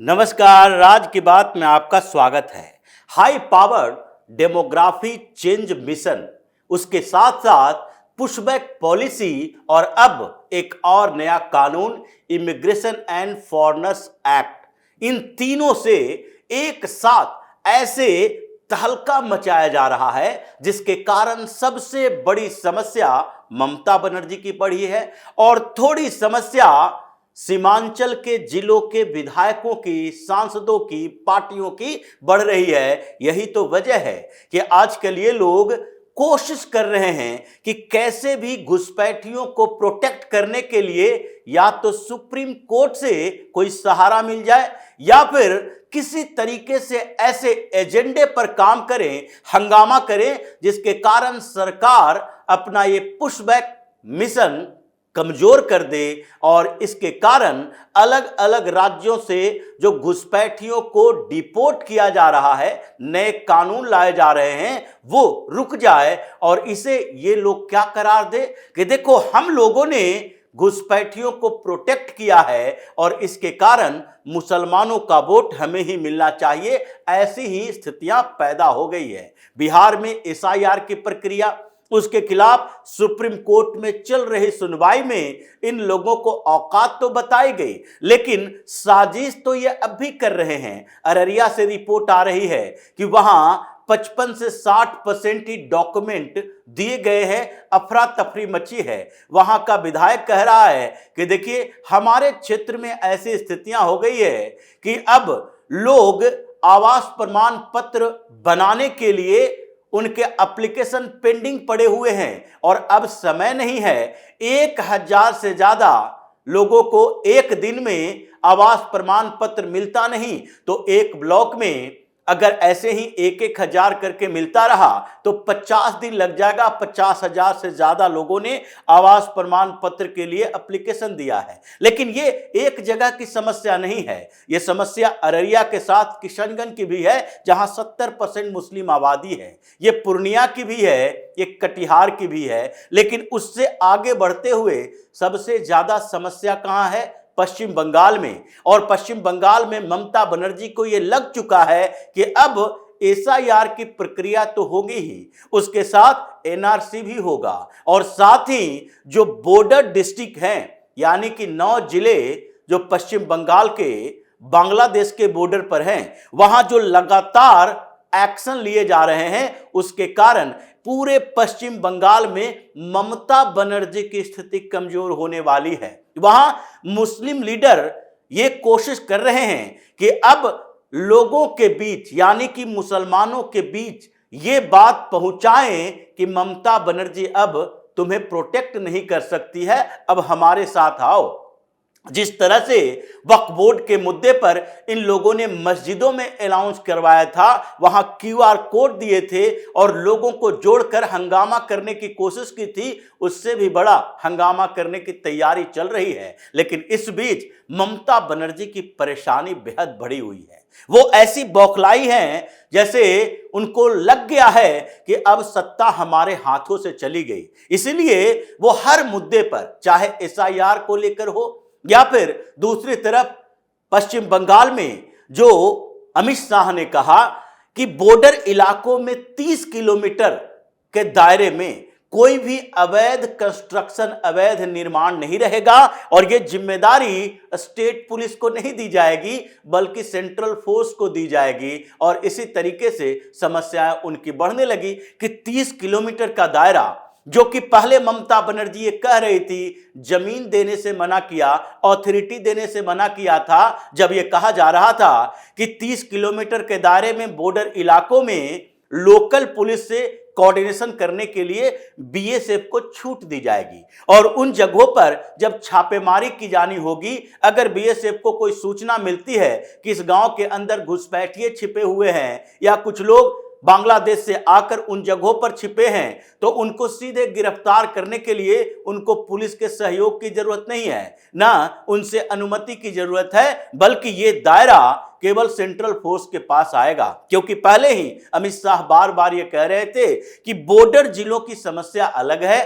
नमस्कार, राज की बात में आपका स्वागत है। High power demography change mission, उसके साथ साथ पुशबैक पॉलिसी और अब एक और नया कानून इमिग्रेशन एंड फॉरेनर्स एक्ट, इन तीनों से एक साथ ऐसे तहलका मचाया जा रहा है जिसके कारण सबसे बड़ी समस्या ममता बनर्जी की पड़ी है और थोड़ी समस्या सीमांचल के जिलों के विधायकों की, सांसदों की, पार्टियों की बढ़ रही है। यही तो वजह है कि आजकल ये लोग कोशिश कर रहे हैं कि कैसे भी घुसपैठियों को प्रोटेक्ट करने के लिए या तो सुप्रीम कोर्ट से कोई सहारा मिल जाए या फिर किसी तरीके से ऐसे एजेंडे पर काम करें, हंगामा करें, जिसके कारण सरकार अपना ये पुशबैक मिशन कमजोर कर दे और इसके कारण अलग अलग राज्यों से जो घुसपैठियों को डिपोर्ट किया जा रहा है, नए कानून लाए जा रहे हैं, वो रुक जाए और इसे ये लोग क्या करार दे कि देखो हम लोगों ने घुसपैठियों को प्रोटेक्ट किया है और इसके कारण मुसलमानों का वोट हमें ही मिलना चाहिए। ऐसी ही स्थितियां पैदा हो गई है। बिहार में एसआईआर की प्रक्रिया, उसके खिलाफ सुप्रीम कोर्ट में चल रही सुनवाई में इन लोगों को औकात तो बताई गई, लेकिन साजिश तो ये अब भी कर रहे हैं। अररिया से रिपोर्ट आ रही है कि वहां 55 से 60% ही डॉक्यूमेंट दिए गए हैं, अफरा तफरी मची है। वहां का विधायक कह रहा है कि देखिए हमारे क्षेत्र में ऐसी स्थितियां हो गई है कि अब लोग आवास प्रमाण पत्र बनाने के लिए उनके एप्लीकेशन पेंडिंग पड़े हुए हैं और अब समय नहीं है। 1000 से ज्यादा लोगों को एक दिन में आवास प्रमाण पत्र मिलता नहीं, तो एक ब्लॉक में अगर ऐसे ही 1-1 हजार करके मिलता रहा तो 50 दिन लग जाएगा। 50,000 से ज्यादा लोगों ने आवास प्रमाण पत्र के लिए एप्लीकेशन दिया है। लेकिन ये एक जगह की समस्या नहीं है, ये समस्या अररिया के साथ किशनगंज की भी है जहां 70% मुस्लिम आबादी है। ये पूर्णिया की भी है, ये कटिहार की भी है। लेकिन उससे आगे बढ़ते हुए सबसे ज्यादा समस्या कहां है? पश्चिम बंगाल में। और पश्चिम बंगाल में ममता बनर्जी को यह लग चुका है कि अब एसआईआर की प्रक्रिया तो होगी ही, उसके साथ एनआरसी भी होगा और साथ ही जो बॉर्डर डिस्ट्रिक्ट हैं, यानी कि 9 जिले जो पश्चिम बंगाल के बांग्लादेश के बॉर्डर पर हैं, वहां जो लगातार एक्शन लिए जा रहे हैं, उसके कारण पूरे पश्चिम बंगाल में ममता बनर्जी की स्थिति कमजोर होने वाली है। वहां मुस्लिम लीडर ये कोशिश कर रहे हैं कि अब लोगों के बीच, यानी कि मुसलमानों के बीच ये बात पहुंचाएं कि ममता बनर्जी अब तुम्हें प्रोटेक्ट नहीं कर सकती है, अब हमारे साथ आओ। जिस तरह से वक्फ बोर्ड के मुद्दे पर इन लोगों ने मस्जिदों में अनाउंस करवाया था, वहां क्यूआर कोड दिए थे और लोगों को जोड़कर हंगामा करने की कोशिश की थी, उससे भी बड़ा हंगामा करने की तैयारी चल रही है। लेकिन इस बीच ममता बनर्जी की परेशानी बेहद बढ़ी हुई है। वो ऐसी बौखलाई हैं जैसे उनको लग गया है कि अब सत्ता हमारे हाथों से चली गई। इसलिए वो हर मुद्दे पर, चाहे एसआईआर को लेकर हो या फिर दूसरी तरफ पश्चिम बंगाल में जो अमित शाह ने कहा कि बॉर्डर इलाकों में 30 किलोमीटर के दायरे में कोई भी अवैध कंस्ट्रक्शन, अवैध निर्माण नहीं रहेगा और यह जिम्मेदारी स्टेट पुलिस को नहीं दी जाएगी बल्कि सेंट्रल फोर्स को दी जाएगी। और इसी तरीके से समस्याएं उनकी बढ़ने लगी कि 30 किलोमीटर का दायरा, जो कि पहले ममता बनर्जी ये कह रही थी, जमीन देने से मना किया, ऑथोरिटी देने से मना किया था, जब ये कहा जा रहा था कि 30 किलोमीटर के दायरे में बॉर्डर इलाकों में लोकल पुलिस से कोऑर्डिनेशन करने के लिए बीएसएफ को छूट दी जाएगी और उन जगहों पर जब छापेमारी की जानी होगी, अगर बीएसएफ को कोई सूचना मिलती है कि इस गांव के अंदर घुसपैठिए छिपे हुए हैं या कुछ लोग बांग्लादेश से आकर उन जगहों पर छिपे हैं, तो उनको सीधे गिरफ्तार करने के लिए उनको पुलिस के सहयोग की जरूरत नहीं है, ना उनसे अनुमति की जरूरत है, बल्कि ये दायरा केवल सेंट्रल फोर्स के पास आएगा। क्योंकि पहले ही अमित शाह बार बार ये कह रहे थे कि बॉर्डर जिलों की समस्या अलग है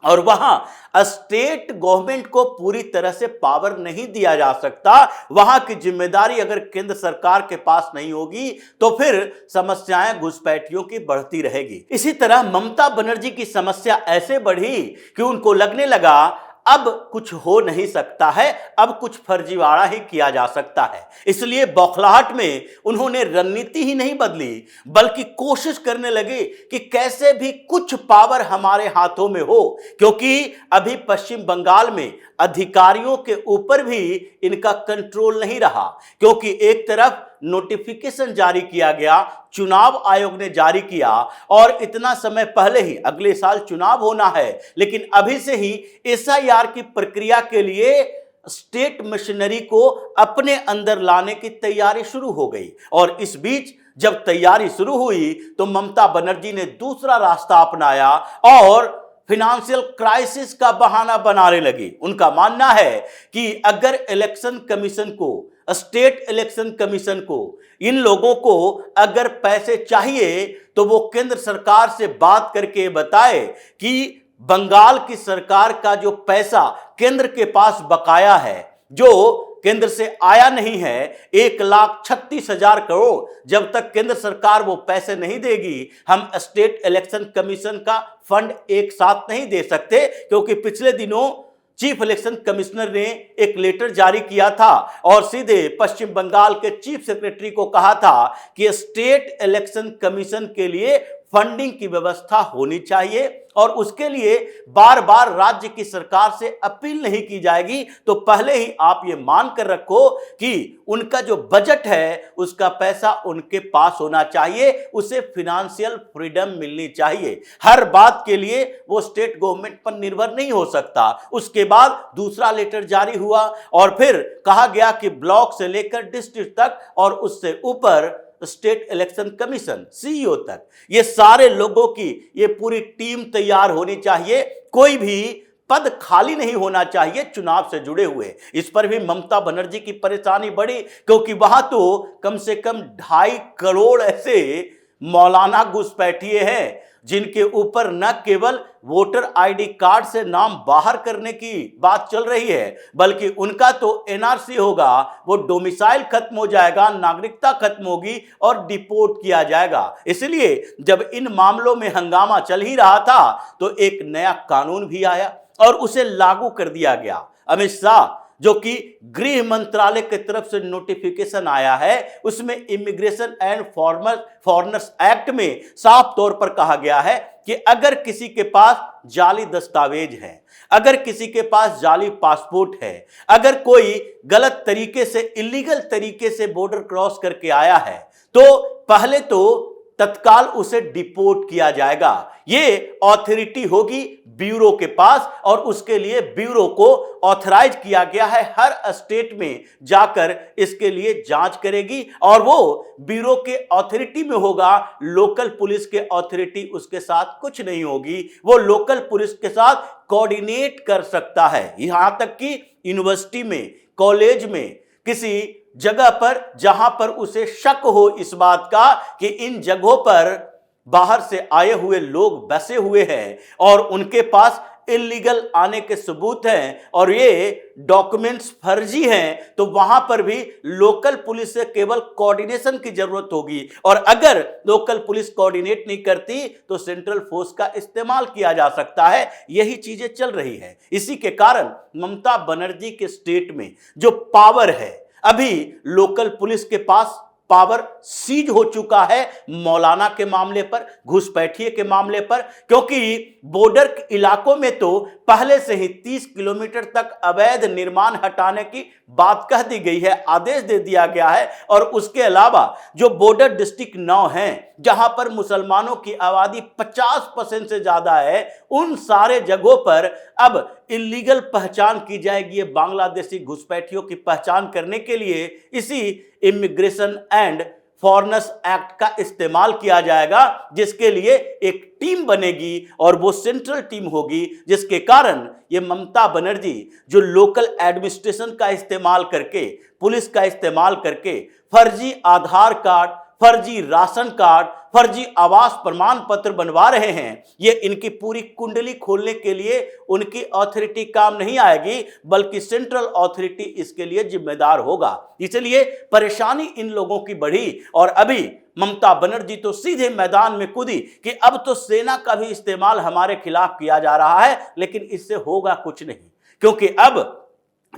और वहां स्टेट गवर्नमेंट को पूरी तरह से पावर नहीं दिया जा सकता। वहां की जिम्मेदारी अगर केंद्र सरकार के पास नहीं होगी तो फिर समस्याएं घुसपैठियों की बढ़ती रहेगी। इसी तरह ममता बनर्जी की समस्या ऐसे बढ़ी कि उनको लगने लगा अब कुछ हो नहीं सकता है, अब कुछ फर्जीवाड़ा ही किया जा सकता है। इसलिए बौखलाहट में उन्होंने रणनीति ही नहीं बदली, बल्कि कोशिश करने लगे कि कैसे भी कुछ पावर हमारे हाथों में हो, क्योंकि अभी पश्चिम बंगाल में अधिकारियों के ऊपर भी इनका कंट्रोल नहीं रहा। क्योंकि एक तरफ नोटिफिकेशन जारी किया गया, चुनाव आयोग ने जारी किया, और इतना समय पहले ही, अगले साल चुनाव होना है, लेकिन अभी से ही एसआईआर की प्रक्रिया के लिए स्टेट मशीनरी को अपने अंदर लाने की तैयारी शुरू हो गई। और इस बीच जब तैयारी शुरू हुई तो ममता बनर्जी ने दूसरा रास्ता अपनाया और फिनेंशियल क्राइसिस का बहाना बनाने लगी। उनका मानना है कि अगर इलेक्शन कमीशन को, स्टेट इलेक्शन कमीशन को, इन लोगों को अगर पैसे चाहिए तो वो केंद्र सरकार से बात करके बताए कि बंगाल की सरकार का जो पैसा केंद्र के पास बकाया है, जो केंद्र से आया नहीं है, 1,36,000 करोड़, जब तक केंद्र सरकार वो पैसे नहीं देगी हम स्टेट इलेक्शन कमीशन का फंड एक साथ नहीं दे सकते। क्योंकि पिछले दिनों चीफ इलेक्शन कमिश्नर ने एक लेटर जारी किया था और सीधे पश्चिम बंगाल के चीफ सेक्रेटरी को कहा था कि स्टेट इलेक्शन कमीशन के लिए फंडिंग की व्यवस्था होनी चाहिए और उसके लिए बार बार राज्य की सरकार से अपील नहीं की जाएगी। तो पहले ही आप ये मान कर रखो कि उनका जो बजट है उसका पैसा उनके पास होना चाहिए, उसे फिनेंशियल फ्रीडम मिलनी चाहिए। हर बात के लिए वो स्टेट गवर्नमेंट पर निर्भर नहीं हो सकता। उसके बाद दूसरा लेटर जारी हुआ और फिर कहा गया कि ब्लॉक से लेकर डिस्ट्रिक्ट तक और उससे ऊपर स्टेट इलेक्शन कमीशन सीईओ तक, ये सारे लोगों की ये पूरी टीम तैयार होनी चाहिए। कोई भी पद खाली नहीं होना चाहिए चुनाव से जुड़े हुए। इस पर भी ममता बनर्जी की परेशानी बढ़ी, क्योंकि वहां तो कम से कम 2.5 करोड़ ऐसे मौलाना घुसपैठिए हैं जिनके ऊपर न केवल वोटर आईडी कार्ड से नाम बाहर करने की बात चल रही है, बल्कि उनका तो एनआरसी होगा, वो डोमिसाइल खत्म हो जाएगा, नागरिकता खत्म होगी और डिपोर्ट किया जाएगा। इसलिए जब इन मामलों में हंगामा चल ही रहा था तो एक नया कानून भी आया और उसे लागू कर दिया गया। अमित शाह, जो कि गृह मंत्रालय की तरफ से नोटिफिकेशन आया है, उसमें इमिग्रेशन एंड फॉरेनर्स एक्ट में साफ तौर पर कहा गया है कि अगर किसी के पास जाली दस्तावेज है, अगर किसी के पास जाली पासपोर्ट है, अगर कोई गलत तरीके से, इलीगल तरीके से बॉर्डर क्रॉस करके आया है, तो पहले तो तत्काल उसे डिपोर्ट किया जाएगा। ये ऑथोरिटी होगी ब्यूरो के पास और उसके लिए ब्यूरो को ऑथराइज किया गया है हर स्टेट में जाकर इसके लिए जांच करेगी और वो ब्यूरो के ऑथोरिटी में होगा। लोकल पुलिस के ऑथोरिटी उसके साथ कुछ नहीं होगी, वो लोकल पुलिस के साथ कोऑर्डिनेट कर सकता है। यहां तक कि यूनिवर्सिटी में, कॉलेज में, किसी जगह पर जहां पर उसे शक हो इस बात का कि इन जगहों पर बाहर से आए हुए लोग बसे हुए हैं और उनके पास इलीगल आने के सबूत हैं और ये डॉक्यूमेंट्स फर्जी हैं, तो वहां पर भी लोकल पुलिस से केवल कोऑर्डिनेशन की जरूरत होगी। और अगर लोकल पुलिस कोऑर्डिनेट नहीं करती तो सेंट्रल फोर्स का इस्तेमाल किया जा सकता है। यही चीजें चल रही है। इसी के कारण ममता बनर्जी के स्टेट में जो पावर है, अभी लोकल पुलिस के पास पावर सीज हो चुका है मौलाना के मामले पर, घुसपैठिए के मामले पर, क्योंकि बॉर्डर इलाकों में तो पहले से ही 30 किलोमीटर तक अवैध निर्माण हटाने की बात कह दी गई है, आदेश दे दिया गया है। और उसके अलावा जो बॉर्डर डिस्ट्रिक्ट 9 हैं जहां पर मुसलमानों की आबादी 50% से ज्यादा है, उन सारे जगहों पर अब इलीगल पहचान की जाएगी। ये बांग्लादेशी घुसपैठियों की पहचान करने के लिए इसी इमिग्रेशन एंड फॉरेनर्स एक्ट का इस्तेमाल किया जाएगा, जिसके लिए एक टीम बनेगी और वो सेंट्रल टीम होगी, जिसके कारण ये ममता बनर्जी जो लोकल एडमिनिस्ट्रेशन का इस्तेमाल करके, पुलिस का इस्तेमाल करके फर्जी आधार कार्ड, फर्जी राशन कार्ड, फर्जी आवास प्रमाण पत्र बनवा रहे हैं, ये इनकी पूरी कुंडली खोलने के लिए उनकी अथॉरिटी काम नहीं आएगी, बल्कि सेंट्रल अथॉरिटी इसके लिए जिम्मेदार होगा। इसलिए परेशानी इन लोगों की बढ़ी और अभी ममता बनर्जी तो सीधे मैदान में कूदी कि अब तो सेना का भी इस्तेमाल हमारे खिलाफ किया जा रहा है, लेकिन इससे होगा कुछ नहीं, क्योंकि अब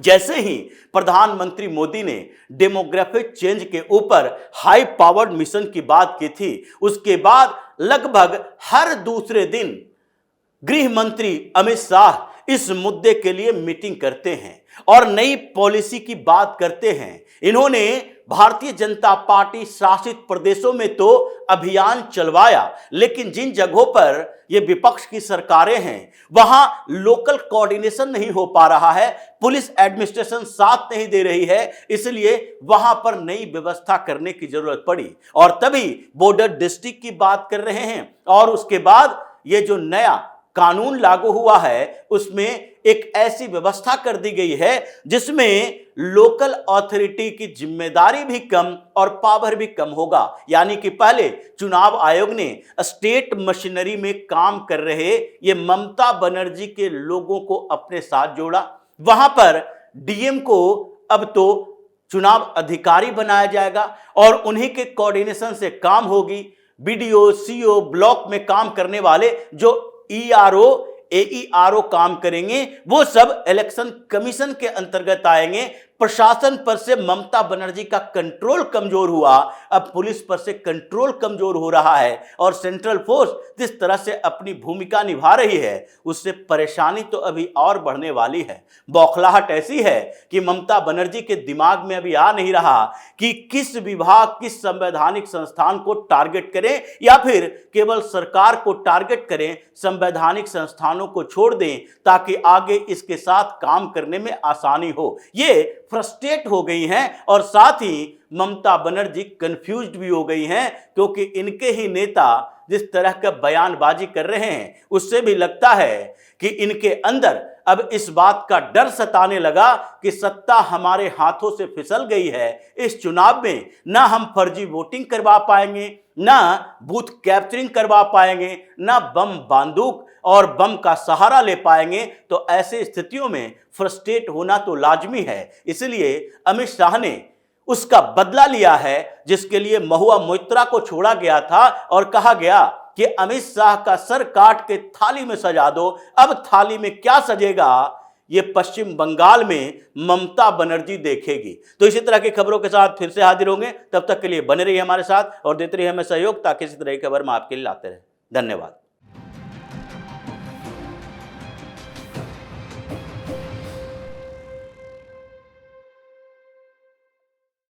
जैसे ही प्रधानमंत्री मोदी ने डेमोग्राफिक चेंज के ऊपर हाई पावर्ड मिशन की बात की थी, उसके बाद लगभग हर दूसरे दिन गृह मंत्री अमित शाह इस मुद्दे के लिए मीटिंग करते हैं और नई पॉलिसी की बात करते हैं। इन्होंने भारतीय जनता पार्टी शासित प्रदेशों में तो अभियान चलवाया, लेकिन जिन जगहों पर ये विपक्ष की सरकारें हैं वहां लोकल कोऑर्डिनेशन नहीं हो पा रहा है, पुलिस एडमिनिस्ट्रेशन साथ नहीं दे रही है, इसलिए वहां पर नई व्यवस्था करने की जरूरत पड़ी और तभी बॉर्डर डिस्ट्रिक्ट की बात कर रहे हैं। और उसके बाद ये जो नया कानून लागू हुआ है उसमें एक ऐसी व्यवस्था कर दी गई है जिसमें लोकल अथॉरिटी की जिम्मेदारी भी कम और पावर भी कम होगा। यानी कि पहले चुनाव आयोग ने स्टेट मशीनरी में काम कर रहे ये ममता बनर्जी के लोगों को अपने साथ जोड़ा, वहां पर डीएम को अब तो चुनाव अधिकारी बनाया जाएगा और उन्हीं के कोऑर्डिनेशन से काम होगी। बीडीओ, सीओ, ब्लॉक में काम करने वाले जो ईआरओ, एईआरओ काम करेंगे वो सब इलेक्शन कमीशन के अंतर्गत आएंगे। प्रशासन पर से ममता बनर्जी का कंट्रोल कमजोर हुआ, अब पुलिस पर से कंट्रोल कमजोर हो रहा है और सेंट्रल फोर्स जिस तरह से अपनी भूमिका निभा रही है उससे परेशानी तो अभी और बढ़ने वाली है। बौखलाहट ऐसी है कि ममता बनर्जी के दिमाग में अभी आ नहीं रहा कि किस विभाग, किस संवैधानिक संस्थान को टारगेट करें या फिर केवल सरकार को टारगेट करें, संवैधानिक संस्थानों को छोड़ दें ताकि आगे इसके साथ काम करने में आसानी हो। ये फ्रस्ट्रेट हो गई हैं और साथ ही ममता बनर्जी कंफ्यूज्ड भी हो गई हैं, क्योंकि इनके ही नेता जिस तरह का बयानबाजी कर रहे हैं उससे भी लगता है कि इनके अंदर अब इस बात का डर सताने लगा कि सत्ता हमारे हाथों से फिसल गई है। इस चुनाव में ना हम फर्जी वोटिंग करवा पाएंगे, ना बूथ कैप्चरिंग करवा पाएंगे, ना बम बंदूक और बम का सहारा ले पाएंगे। तो ऐसे स्थितियों में फ्रस्ट्रेट होना तो लाजमी है। इसलिए अमित शाह ने उसका बदला लिया है जिसके लिए महुआ मोइत्रा को छोड़ा गया था और कहा गया कि अमित शाह का सर काट के थाली में सजा दो। अब थाली में क्या सजेगा ये पश्चिम बंगाल में ममता बनर्जी देखेगी। तो इसी तरह की खबरों के साथ फिर से हाजिर होंगे, तब तक के लिए बने रहिए हमारे साथ और देते रहिए हमें सहयोग ताकि इसी तरह की खबर हम आपके लिए लाते रहे। धन्यवाद।